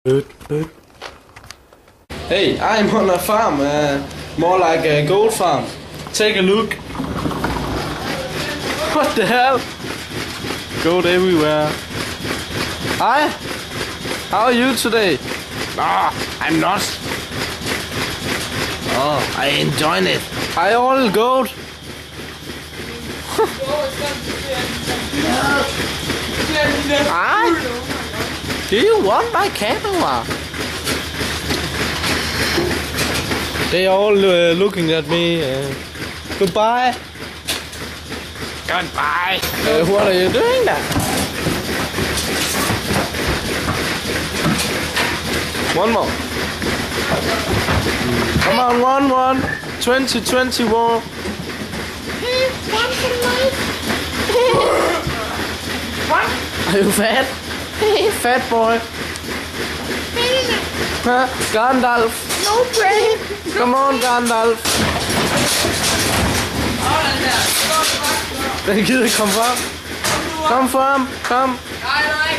Bird. Hey, I'm on a farm, more like a gold farm. Take a look. What the hell? Gold everywhere. Hi, how are you today? I'm not. Oh, I enjoy it. Hi, all gold. Hi. Do you want my camera? They are all looking at me. Goodbye. Goodbye. What are you doing now? One more. Come on, one. 2021. What? Are you fat? Fat boy. Huh? Gandalf. No brain. Come on, Gandalf. Den gider komme frem. Kom frem. Kom. Nej.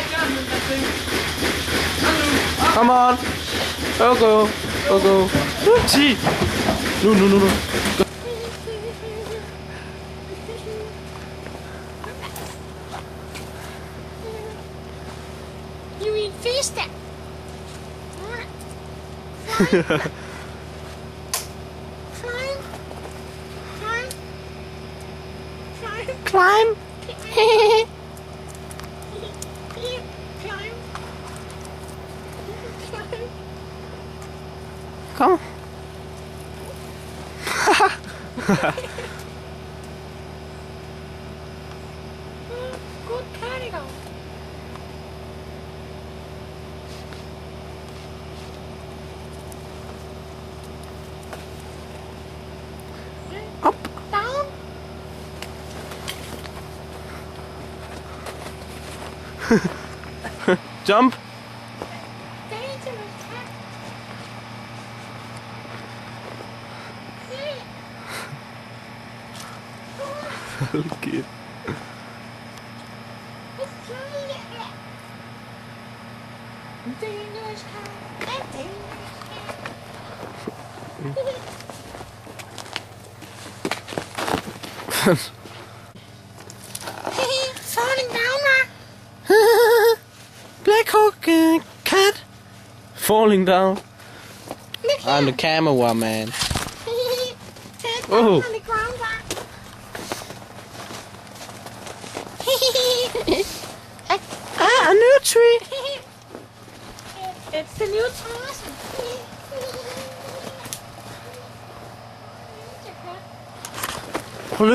Come on. Go. 10. Nu. You eat fish then? Climb. Kom. Good cardigan. Up. Down. Jump. Dangerous cat. Okay. Dangerous cat. Falling down now. Black Hawk cat. Falling down. I'm the camera man. Oh. On the ground. A new tree. It's the new Tarzan. Prøv